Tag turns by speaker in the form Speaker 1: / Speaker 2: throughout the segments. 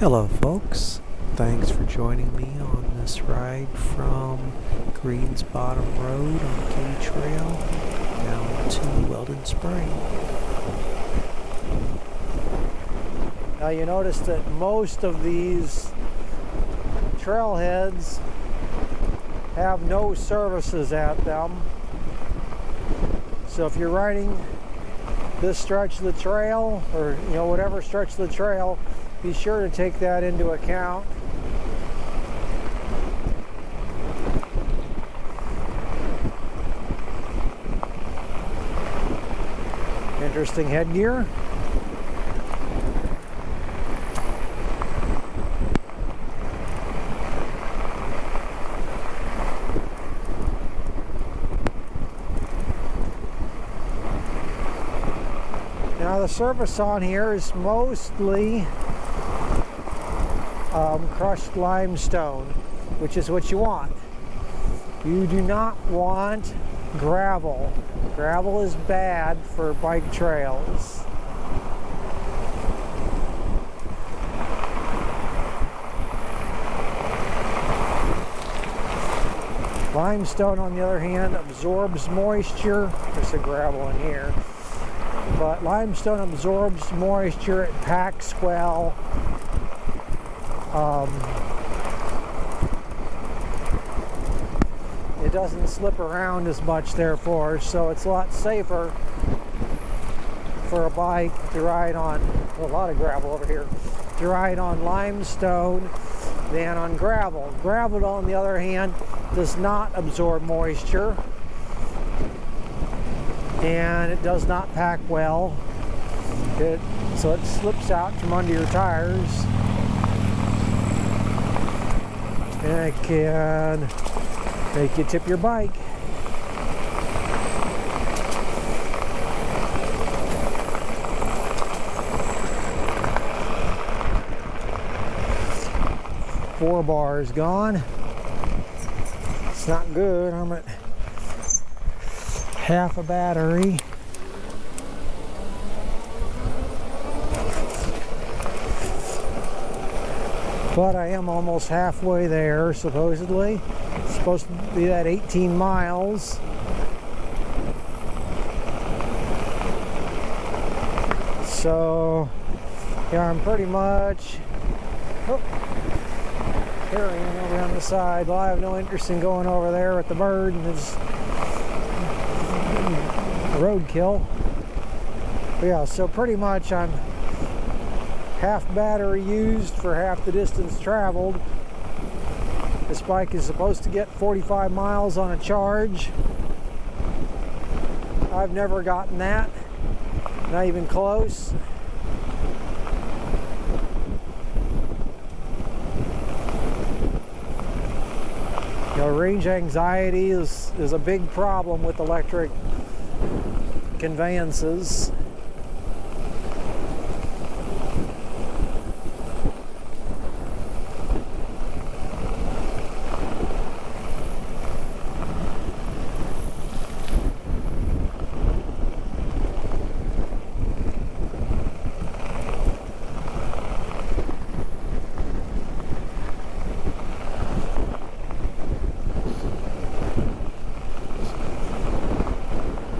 Speaker 1: Hello folks, thanks for joining me on this ride from Greens Bottom Road on the Katy Trail down to Weldon Spring.
Speaker 2: Now you notice that most of these trailheads have no services at them. So if you're riding this stretch of the trail, or whatever stretch of the trail, be sure to take that into account. Interesting headgear. Now the surface on here is mostly crushed limestone, which is what you want. You do not want gravel. Gravel is bad for bike trails. Limestone, on the other hand, absorbs moisture. There's a gravel in here. But limestone absorbs moisture, it packs well. It doesn't slip around as much, therefore, so it's a lot safer for a bike to ride on. A lot of gravel over here. To ride on limestone than on gravel. Gravel, on the other hand, does not absorb moisture, and it does not pack well. So it slips out from under your tires, and it can make you tip your bike. Four bars gone. It's not good. I'm at half a battery. But I am almost halfway there, supposedly. It's supposed to be that 18 miles. So, yeah, I'm pretty much carrying over on the side. Well, I have no interest in going over there with the bird, and it's roadkill. But yeah, so pretty much I'm half battery used for half the distance traveled. This bike is supposed to get 45 miles on a charge. I've never gotten that, not even close. Range anxiety is a big problem with electric conveyances.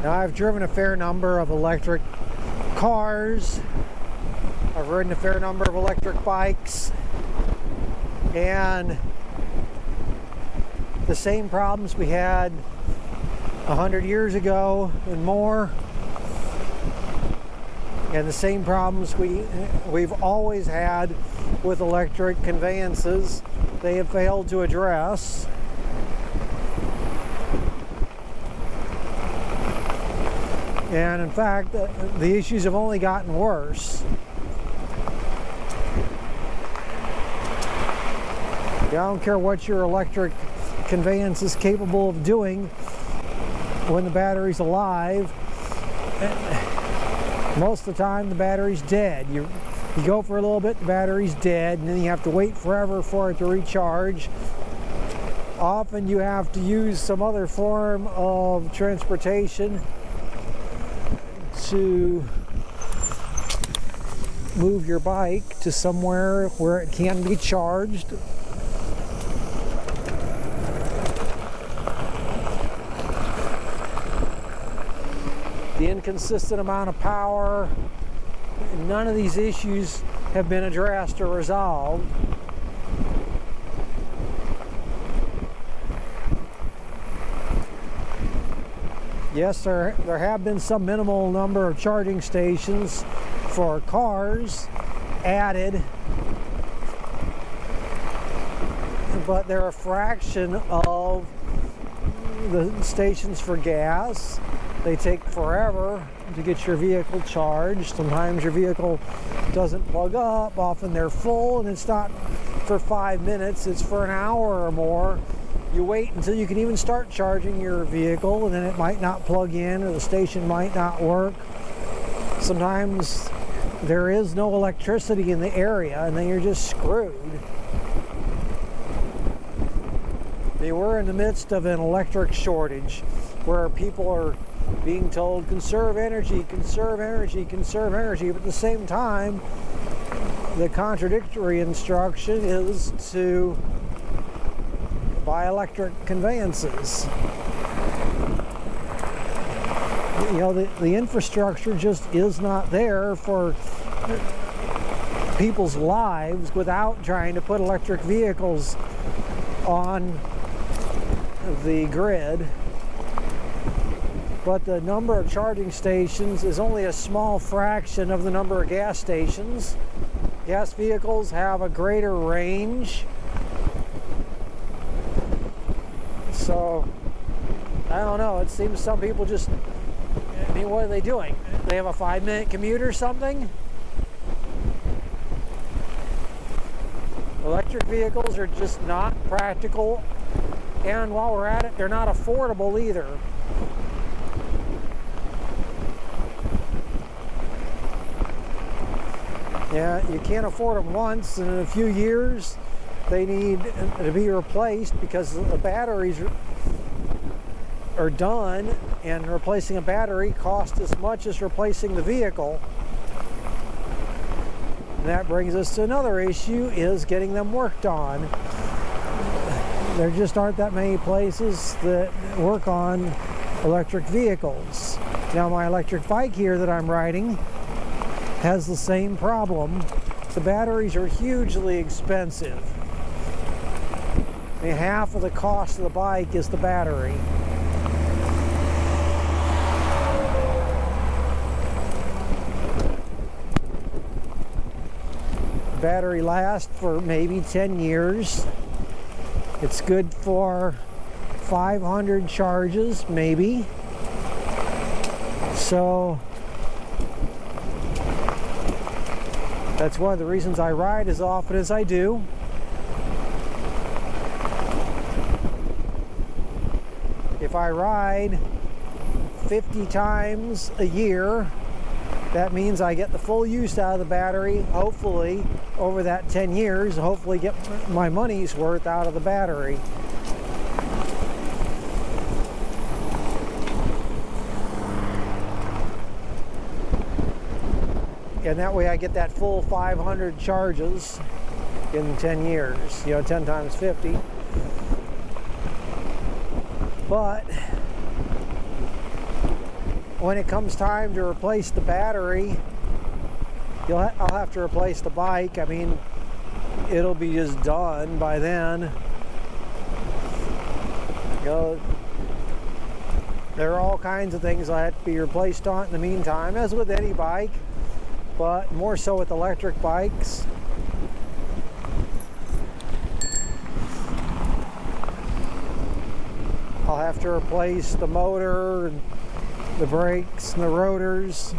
Speaker 2: Now, I've driven a fair number of electric cars. I've ridden a fair number of electric bikes. And the same problems we had 100 years ago and more, and the same problems we've always had with electric conveyances, they have failed to address. And in fact, the issues have only gotten worse. I don't care what your electric conveyance is capable of doing when the battery's alive. Most of the time, the battery's dead. You go for a little bit, the battery's dead, and then you have to wait forever for it to recharge. Often you have to use some other form of transportation to move your bike to somewhere where it can be charged. The inconsistent amount of power, none of these issues have been addressed or resolved. Yes, there have been some minimal number of charging stations for cars added, but they're a fraction of the stations for gas. They take forever to get your vehicle charged. Sometimes your vehicle doesn't plug up. Often they're full, and it's not for 5 minutes, it's for an hour or more. You wait until you can even start charging your vehicle, and then it might not plug in, or the station might not work. Sometimes there is no electricity in the area, and then you're just screwed. I mean, we're in the midst of an electric shortage where people are being told, conserve energy, conserve energy, conserve energy, but at the same time, the contradictory instruction is to buy electric conveyances. You know, the infrastructure just is not there for people's lives without trying to put electric vehicles on the grid. But the number of charging stations is only a small fraction of the number of gas stations. Gas vehicles have a greater range. So, I don't know, it seems some people just, I mean, what are they doing? They have a 5-minute commute or something? Electric vehicles are just not practical, and while we're at it, they're not affordable either. Yeah, you can't afford them once, and in a few years they need to be replaced because the batteries are done, and replacing a battery costs as much as replacing the vehicle. And that brings us to another issue, is getting them worked on. There just aren't that many places that work on electric vehicles. Now, my electric bike here that I'm riding has the same problem. The batteries are hugely expensive. I mean, half of the cost of the bike is the battery. The battery lasts for maybe 10 years. It's good for 500 charges, maybe. So that's one of the reasons I ride as often as I do. If I ride 50 times a year, that means I get the full use out of the battery, hopefully, over that 10 years, hopefully get my money's worth out of the battery. And that way I get that full 500 charges in 10 years, 10 times 50. But when it comes time to replace the battery, I'll have to replace the bike. I mean, it'll be just done by then. There are all kinds of things I have to be replaced on in the meantime, as with any bike, but more so with electric bikes. I'll have to replace the motor, and the brakes, and the rotors,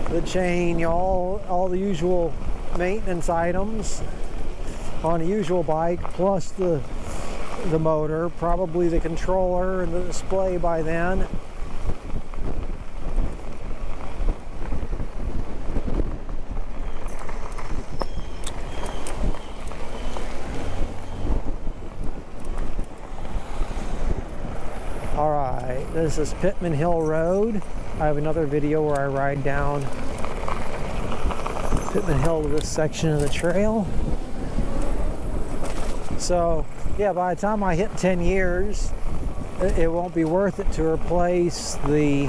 Speaker 2: the chain, all the usual maintenance items on a usual bike, plus the motor, probably the controller and the display by then. All right, This is Pittman Hill Road. I have another video where I ride down Pittman Hill to this section of the trail. So, yeah, by the time I hit 10 years, it won't be worth it to replace the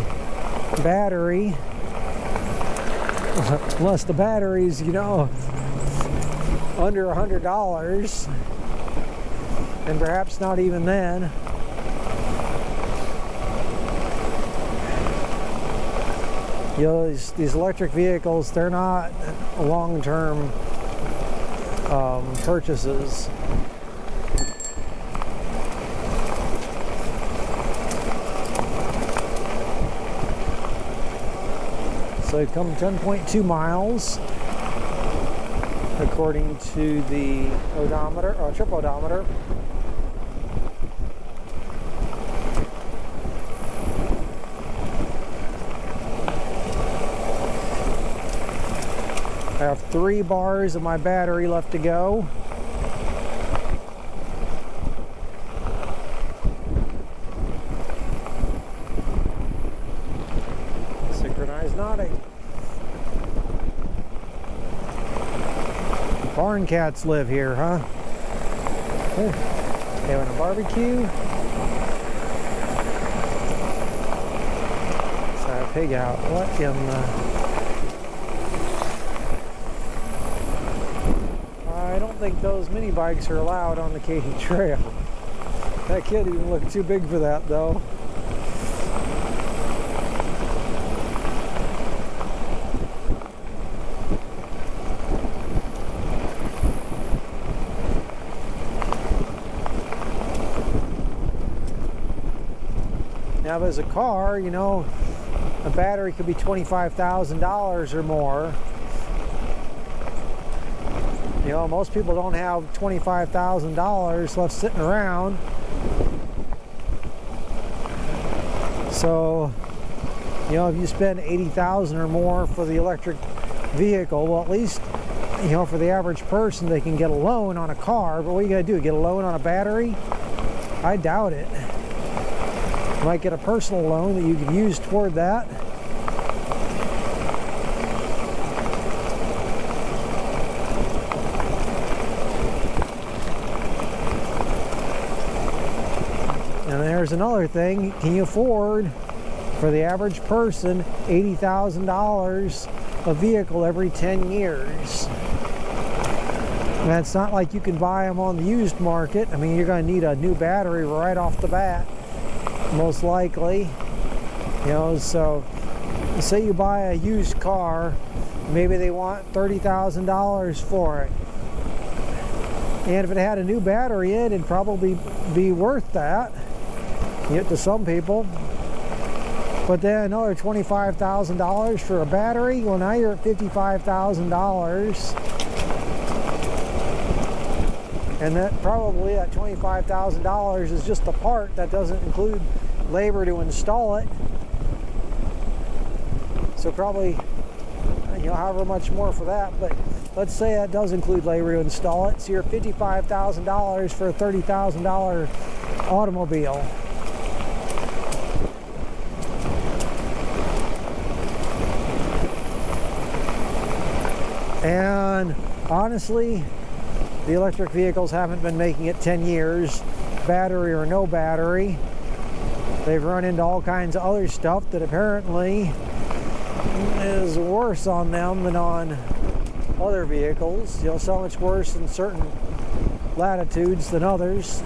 Speaker 2: battery. Unless the battery's, you know, under $100. And perhaps not even then. You know, these electric vehicles, they're not long-term purchases. So you come 10.2 miles according to the odometer, or trip odometer. I have 3 bars of my battery left to go. Synchronized nodding. Barn cats live here, huh? Having a barbecue. Let's have a pig out. What in the... I don't think those mini bikes are allowed on the Katy Trail. That kid even looked too big for that, though. Now, if it's a car, you know, a battery could be $25,000 or more. You know, most people don't have $25,000 left sitting around. So, you know, if you spend $80,000 or more for the electric vehicle, well, at least, you know, for the average person, they can get a loan on a car. But what are you going to do? Get a loan on a battery? I doubt it. You might get a personal loan that you could use toward that. And there's another thing. Can you afford, for the average person, $80,000 a vehicle every 10 years? And it's not like you can buy them on the used market. I mean, you're going to need a new battery right off the bat, most likely. You know, so say you buy a used car, maybe they want $30,000 for it. And if it had a new battery in, it'd probably be worth that, you know, to some people. But then another $25,000 for a battery, well, now you're at $55,000. And that probably that $25,000 is just the part. That doesn't include labor to install it. So probably, you know, however much more for that. But let's say that does include labor to install it. So you're $55,000 for a $30,000 automobile. And honestly, the electric vehicles haven't been making it 10 years, battery or no battery. They've run into all kinds of other stuff that apparently is worse on them than on other vehicles. You know, so much worse in certain latitudes than others.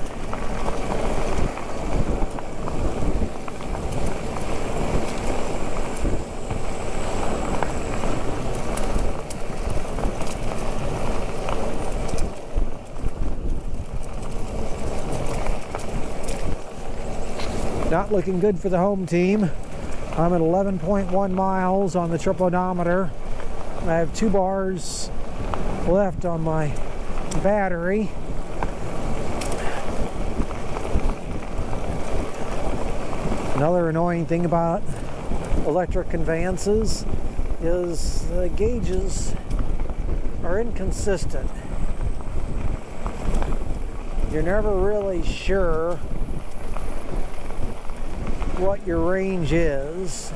Speaker 2: Not looking good for the home team. I'm at 11.1 miles on the trip odometer. I have 2 bars left on my battery. Another annoying thing about electric conveyances is the gauges are inconsistent. You're never really sure what your range is.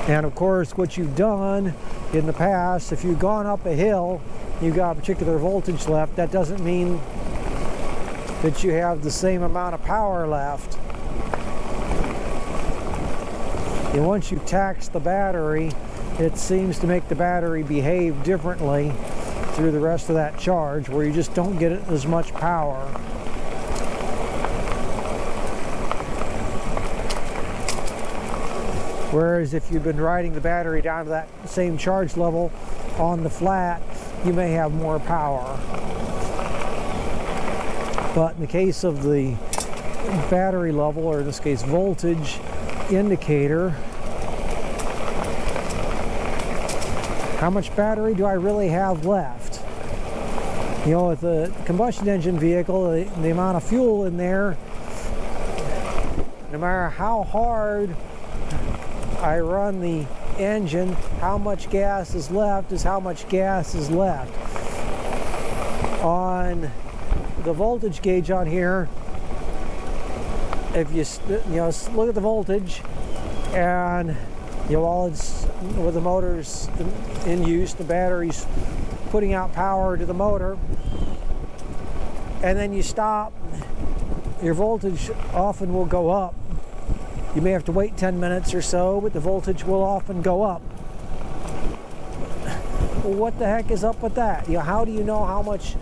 Speaker 2: And of course, what you've done in the past, if you've gone up a hill, you've got a particular voltage left, that doesn't mean that you have the same amount of power left. And once you tax the battery, it seems to make the battery behave differently through the rest of that charge, where you just don't get as much power. Whereas if you've been riding the battery down to that same charge level on the flat, you may have more power. But in the case of the battery level, or in this case voltage indicator, how much battery do I really have left? You know, with a combustion engine vehicle, the amount of fuel in there, no matter how hard I run the engine, how much gas is left is how much gas is left. On the voltage gauge on here, if you look at the voltage, and while it's with the motor's in use, the battery's putting out power to the motor, and then you stop, your voltage often will go up. You may have to wait 10 minutes or so, but the voltage will often go up. Well, what the heck is up with that? How do you know how much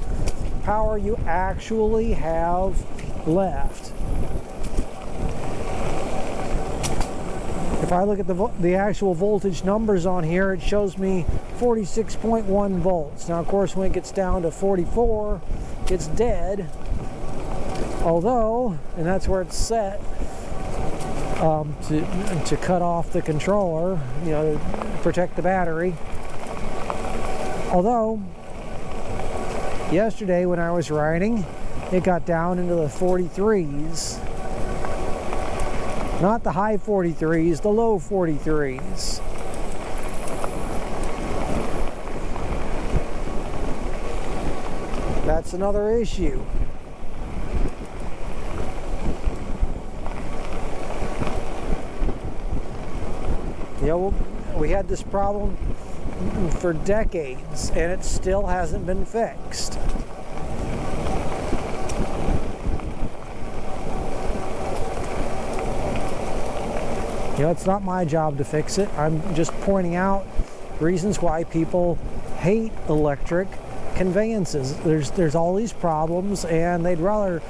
Speaker 2: power you actually have left? If I look at the actual voltage numbers on here, it shows me 46.1 volts. Now, of course, when it gets down to 44, it's dead. Although, and that's where it's set, to cut off the controller, to protect the battery. Although, yesterday when I was riding, it got down into the 43s. Not the high 43s, the low 43s. That's another issue. We had this problem for decades, and it still hasn't been fixed. It's not my job to fix it. I'm just pointing out reasons why people hate electric conveyances. There's all these problems, and they'd rather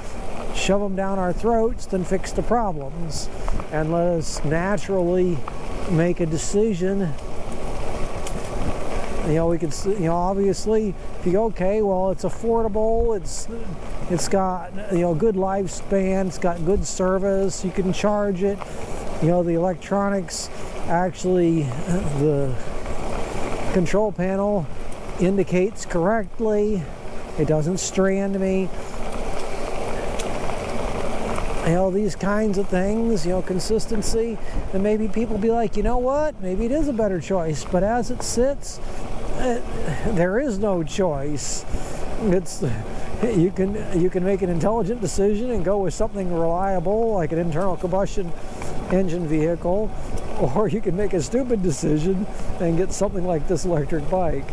Speaker 2: shove them down our throats than fix the problems, and let us naturally make a decision. We could, obviously, if you go, okay, well, it's affordable, it's got, good lifespan, it's got good service, you can charge it, the electronics, actually, the control panel indicates correctly, it doesn't strand me. These kinds of things, consistency, and maybe people be like, you know what, maybe it is a better choice, but as it sits, there is no choice. You can make an intelligent decision and go with something reliable like an internal combustion engine vehicle, or you can make a stupid decision and get something like this electric bike.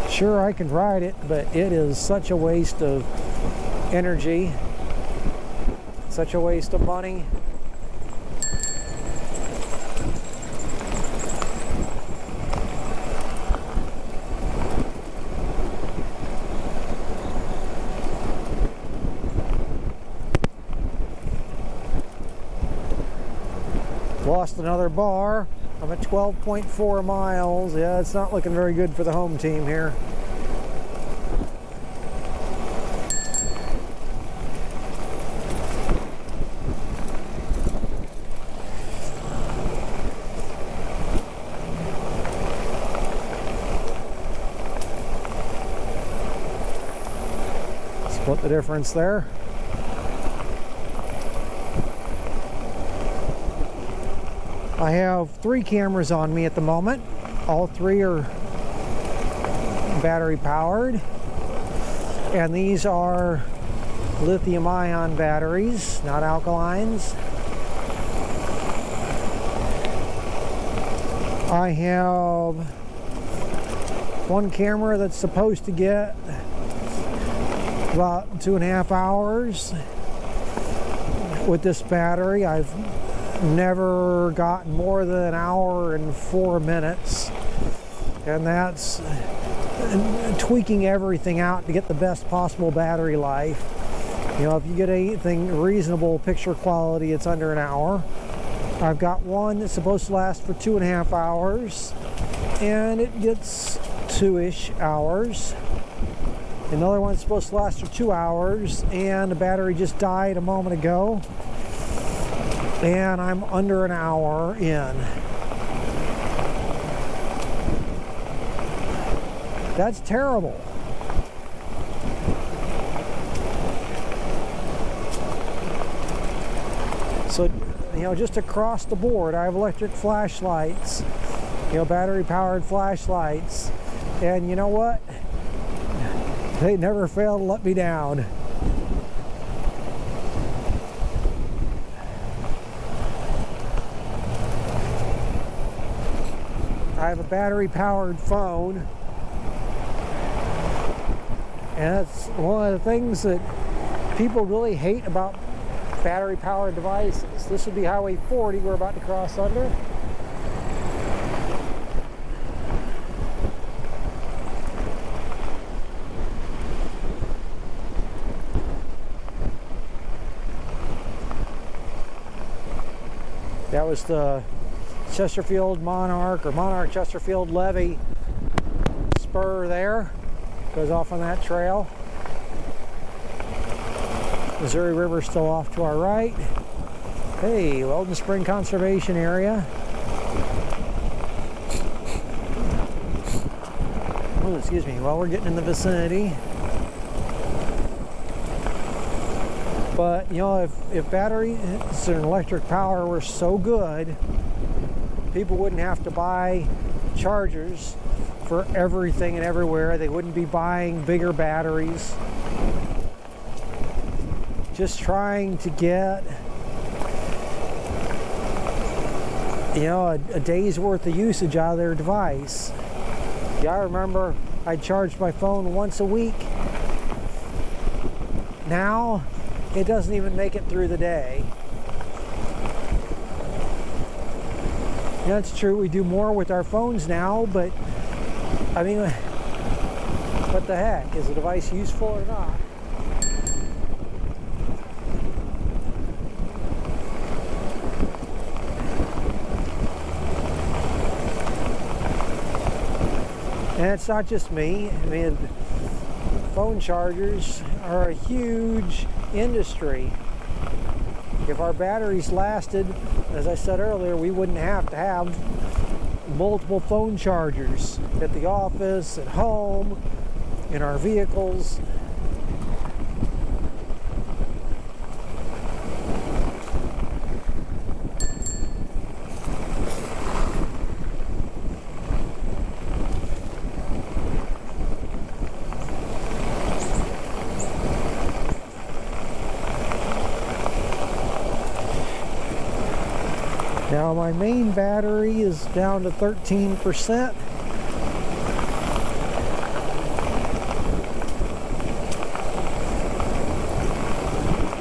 Speaker 2: Sure, I can ride it, but it is such a waste of energy, such a waste of money. Lost another bar. I'm at 12.4 miles. Yeah, it's not looking very good for the home team here. Split the difference there. I have 3 cameras on me at the moment. All 3 are battery powered, and these are lithium-ion batteries, not alkalines. I have 1 camera that's supposed to get about 2.5 hours with this battery. I've never gotten more than 1 hour and 4 minutes, and that's tweaking everything out to get the best possible battery life. You know, if you get anything reasonable picture quality, it's under 1 hour. I've got one that's supposed to last for 2.5 hours, and it gets 2-ish hours. Another one's supposed to last for 2 hours, and the battery just died a moment ago, and I'm under 1 hour in. That's terrible. So, you know, just across the board, I have electric flashlights, you know, battery powered flashlights, and you know what? They never fail to let me down. I have a battery powered phone, and that's one of the things that people really hate about battery powered devices. This would be Highway 40 we're about to cross under. That was the Chesterfield Monarch, or Monarch Chesterfield Levee spur there. Goes off on that trail. Missouri River still off to our right. Hey, Weldon Spring Conservation Area. Oh, excuse me. Well, we're getting in the vicinity. But, you know, if batteries and electric power were so good, people wouldn't have to buy chargers for everything and everywhere. They wouldn't be buying bigger batteries. Just trying to get, you know, a day's worth of usage out of their device. Yeah, I remember I charged my phone once a week. Now, it doesn't even make it through the day. Yeah, it's true, we do more with our phones now, but I mean, what the heck? Is the device useful or not? And it's not just me. I mean, phone chargers are a huge industry. If our batteries lasted, as I said earlier, we wouldn't have to have multiple phone chargers at the office, at home, in our vehicles. Now my main battery is down to 13%.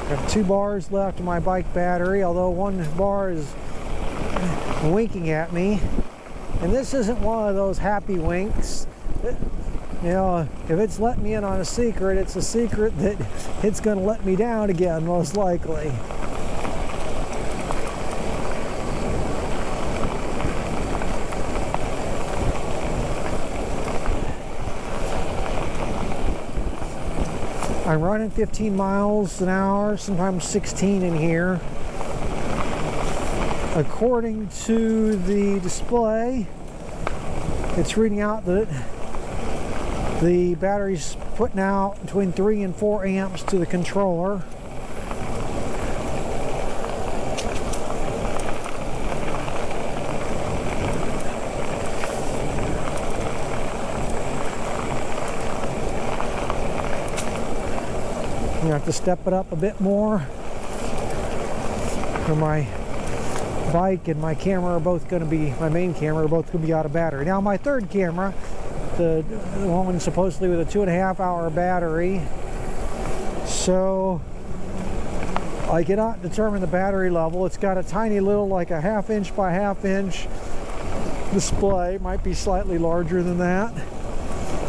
Speaker 2: I have 2 bars left of my bike battery, although one bar is winking at me. And this isn't one of those happy winks. You know, if it's letting me in on a secret, it's a secret that it's going to let me down again, most likely. I'm running 15 miles an hour, sometimes 16 in here. According to the display, it's reading out that The battery's putting out between 3 and 4 amps to the controller. I'm gonna have to step it up a bit more, or my bike and my camera are both going to be, my main camera are both going to be out of battery. Now my third camera, the one supposedly with a 2.5 hour battery, so I cannot determine the battery level. It's got a tiny little, like a 1/2 inch by 1/2 inch display, might be slightly larger than that,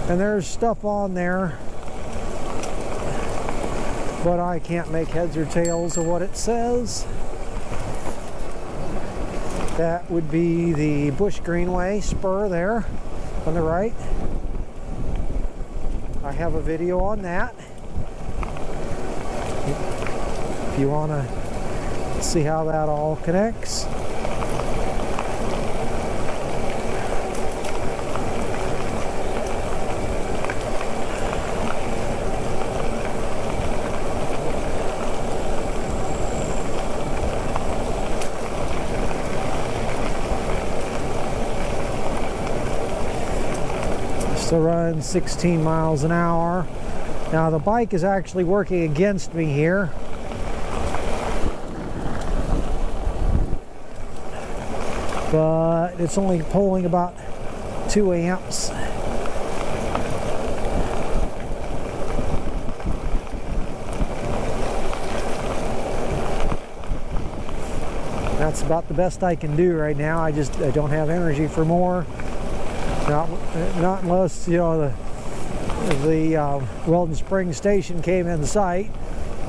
Speaker 2: and there's stuff on there, but I can't make heads or tails of what it says. That would be the Bush Greenway spur there on the right. I have a video on that if you want to see how that all connects. To run 16 miles an hour. Now the bike is actually working against me here. But it's only pulling about 2 amps. That's about the best I can do right now. I don't have energy for more. Not unless, you know, the Weldon Spring station came in sight.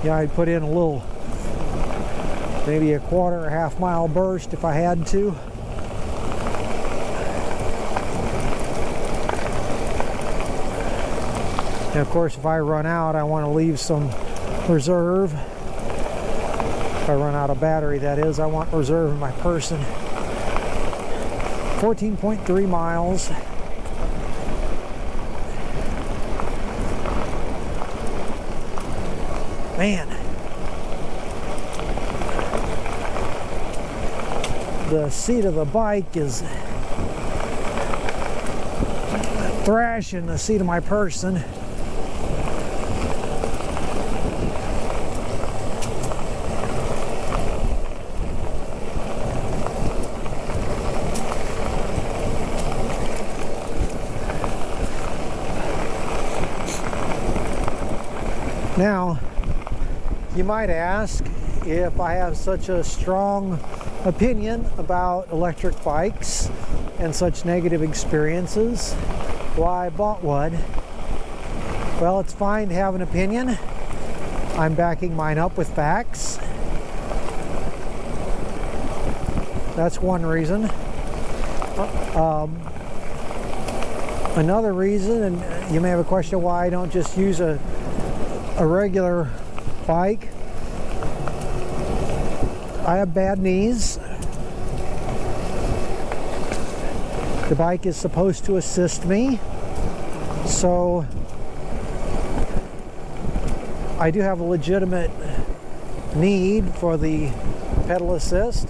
Speaker 2: You know, I'd put in a little, maybe a quarter or half mile burst if I had to. And of course, if I run out, I want to leave some reserve. If I run out of battery, that is, I want reserve in my person. 14.3 miles. Man, the seat of the bike is thrashing the seat of my person. Now, you might ask, if I have such a strong opinion about electric bikes and such negative experiences, why I bought one. Well, it's fine to have an opinion. I'm backing mine up with facts. That's one reason. Another reason, and you may have a question why I don't just use a regular bike. I have bad knees. The bike is supposed to assist me, so I do have a legitimate need for the pedal assist.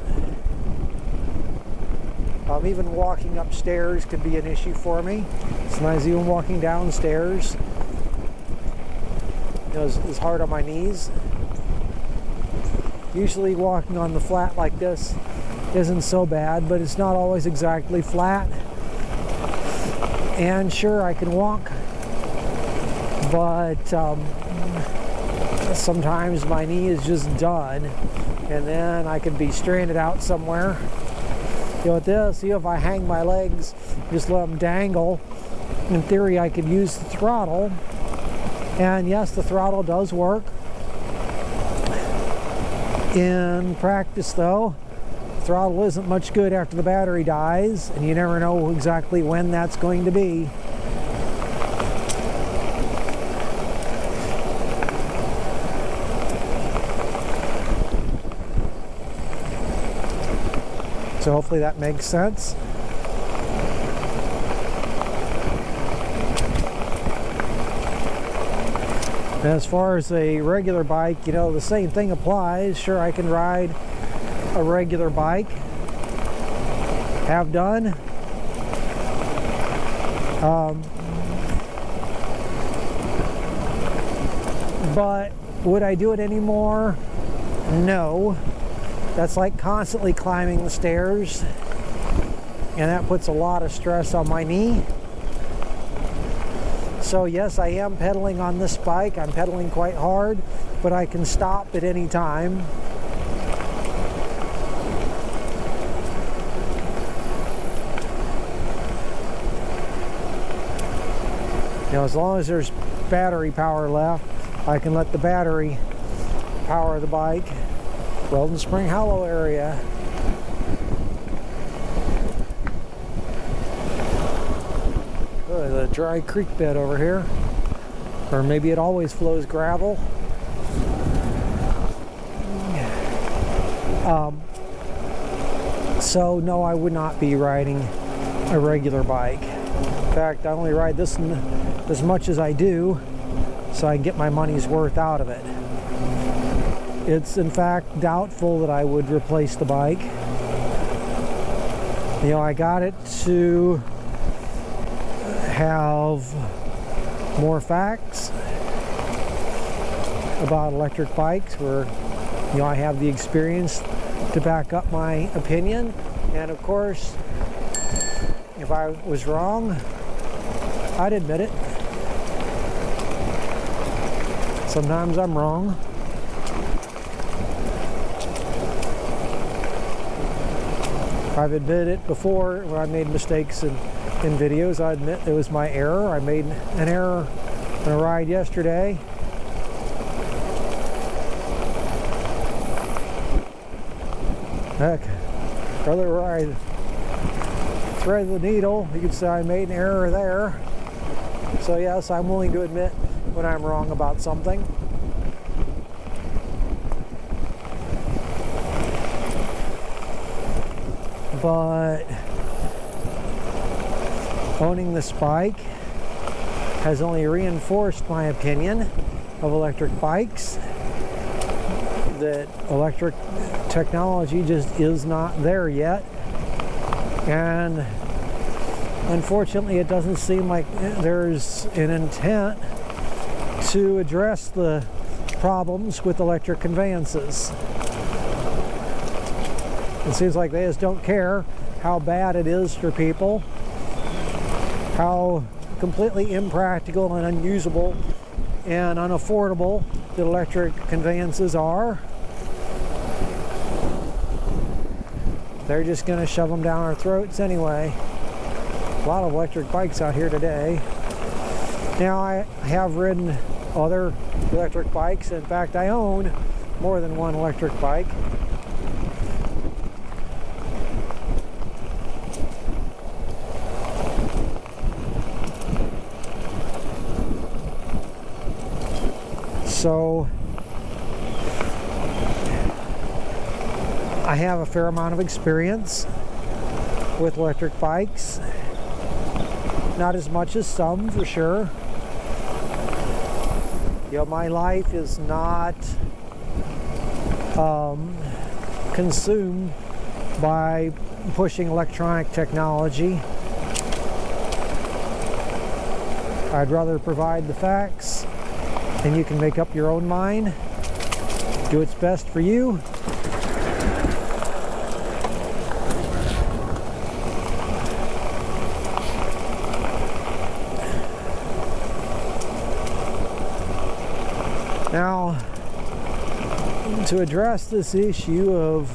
Speaker 2: Even walking upstairs could be an issue for me. Sometimes even walking downstairs, you know, is hard on my knees. Usually walking on the flat like this isn't so bad, but it's not always exactly flat. And sure, I can walk, but sometimes my knee is just done, and then I could be stranded out somewhere. You know, with this, see, if I hang my legs, just let them dangle, in theory I could use the throttle. And yes, the throttle does work. In practice though, throttle isn't much good after the battery dies, and you never know exactly when that's going to be. So hopefully that makes sense. As far as a regular bike, you know, the same thing applies. Sure, I can ride a regular bike. Have done. But would I do it anymore? No. That's like constantly climbing the stairs, and that puts a lot of stress on my knee. So yes, I am pedaling on this bike. I'm pedaling quite hard, but I can stop at any time. You know, as long as there's battery power left, I can let the battery power the bike. Weldon Spring Hollow area. Oh, the dry creek bed over here. Or maybe it always flows gravel. So no, I would not be riding a regular bike. In fact, I only ride this as much as I do, so I can get my money's worth out of it. It's in fact doubtful that I would replace the bike. You know, I got it to have more facts about electric bikes, where, you know, I have the experience to back up my opinion. And of course, if I was wrong, I'd admit it. Sometimes I'm wrong. I've admitted it before when I made mistakes in videos. I admit it was my error. I made an error on a ride yesterday. Heck, rather ride thread the needle. You could say I made an error there. So yes, I'm willing to admit when I'm wrong about something. But owning this bike has only reinforced my opinion of electric bikes, that electric technology just is not there yet. And unfortunately, it doesn't seem like there's an intent to address the problems with electric conveyances. It seems like they just don't care how bad it is for people, how completely impractical and unusable and unaffordable that electric conveyances are. They're just going to shove them down our throats anyway. A lot of electric bikes out here today. Now, I have ridden other electric bikes. In fact, I own more than one electric bike. So I have a fair amount of experience with electric bikes. Not as much as some, for sure. You know, my life is not consumed by pushing electronic technology. I'd rather provide the facts, and you can make up your own mind. Do what's best for you. Now, to address this issue of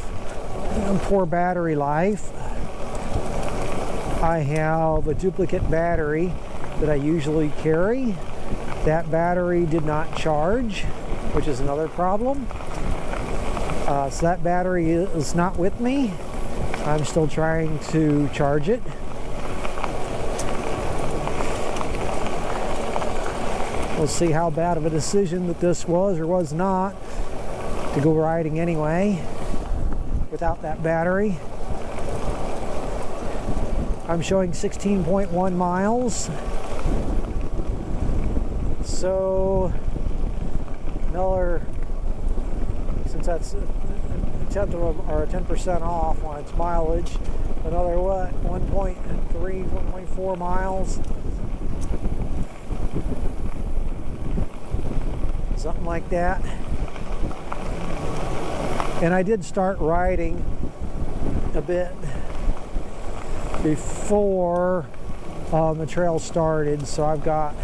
Speaker 2: poor battery life, I have a duplicate battery that I usually carry. That battery did not charge, which is another problem. So that battery is not with me. I'm still trying to charge it. We'll see how bad of a decision that this was or was not to go riding anyway without that battery. I'm showing 16.1 miles. So another, since that's a tenth of or 10% off on its mileage, another what, 1.3, 1.4 miles, something like that. And I did start riding a bit before the trail started, so I've got,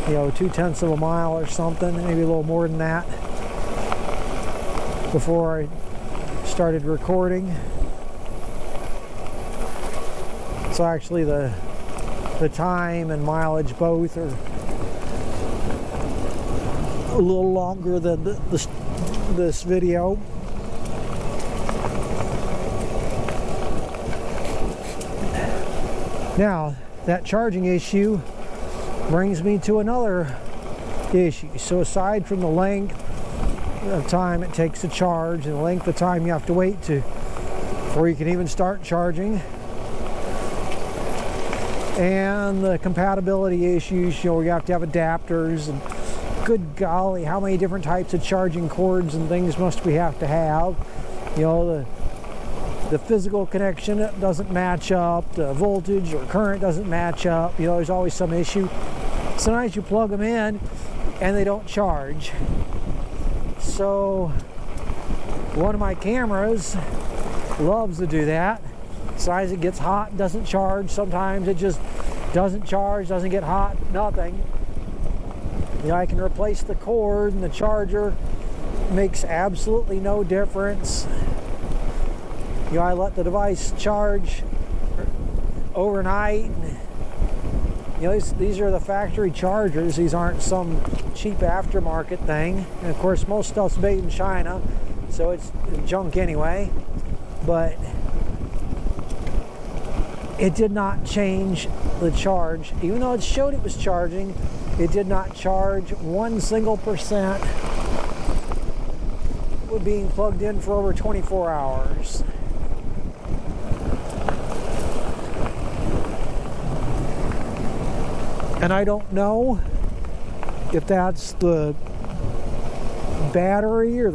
Speaker 2: you know, 2/10 of a mile or something, maybe a little more than that, before I started recording. So actually the time and mileage both are a little longer than this video. Now, that charging issue brings me to another issue. So aside from the length of time it takes to charge and the length of time you have to wait before you can even start charging, and the compatibility issues, you know, you have to have adapters, and good golly, how many different types of charging cords and things must we have to have? You know, the physical connection doesn't match up, the voltage or current doesn't match up, you know, there's always some issue. Sometimes you plug them in and they don't charge. So one of my cameras loves to do that. Sometimes it gets hot, doesn't charge. Sometimes it just doesn't charge, doesn't get hot, nothing. You know, I can replace the cord and the charger. Makes absolutely no difference. You know, I let the device charge overnight. You know, these are the factory chargers. These aren't some cheap aftermarket thing. And of course, most stuff's made in China, so it's junk anyway. But it did not change the charge. Even though it showed it was charging, it did not charge 1% with being plugged in for over 24 hours. And I don't know if that's the battery or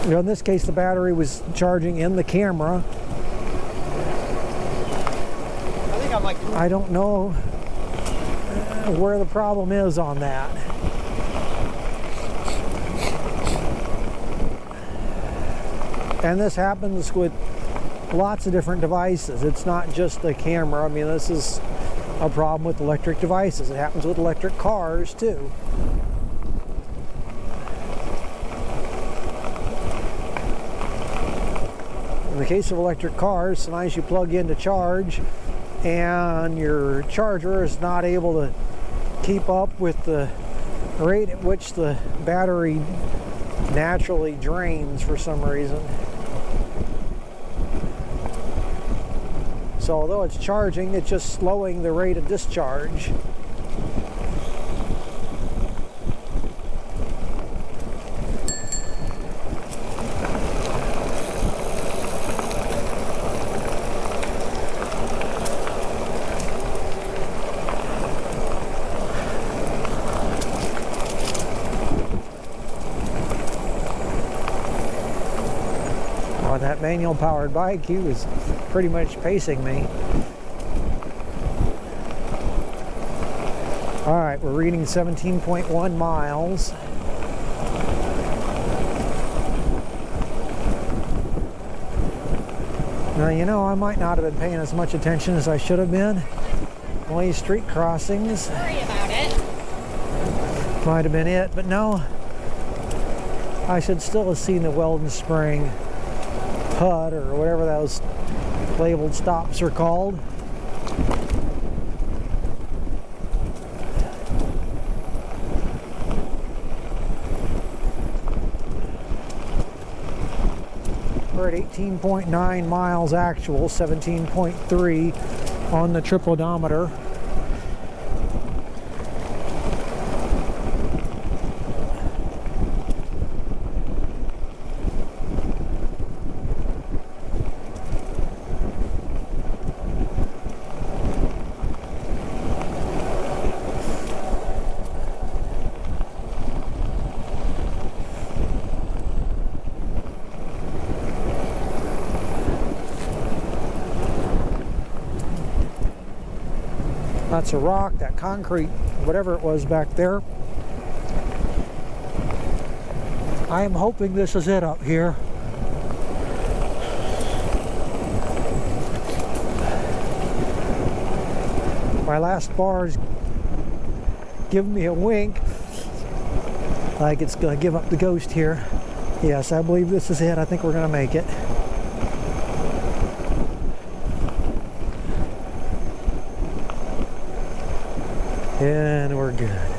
Speaker 2: you know, in this case the battery was charging in the camera. I don't know where the problem is on that. And this happens with lots of different devices. It's not just the camera. I mean, this is a problem with electric devices. It happens with electric cars too. In the case of electric cars, sometimes you plug in to charge and your charger is not able to keep up with the rate at which the battery naturally drains for some reason. So although it's charging, it's just slowing the rate of discharge. On that manual powered bike, he was pretty much pacing me. All right, we're reading 17.1 miles. Now, you know, I might not have been paying as much attention as I should have been. All these street crossings.
Speaker 3: Don't worry about it.
Speaker 2: Might have been it, but no. I should still have seen the Weldon Spring HUD or whatever those labeled stops are called. We're at 18.9 miles actual, 17.3 on the trip odometer. That's a rock, that concrete, whatever it was back there. I am hoping this is it up here. My last bar is giving me a wink, like it's going to give up the ghost here. Yes, I believe this is it. I think we're going to make it. And we're good.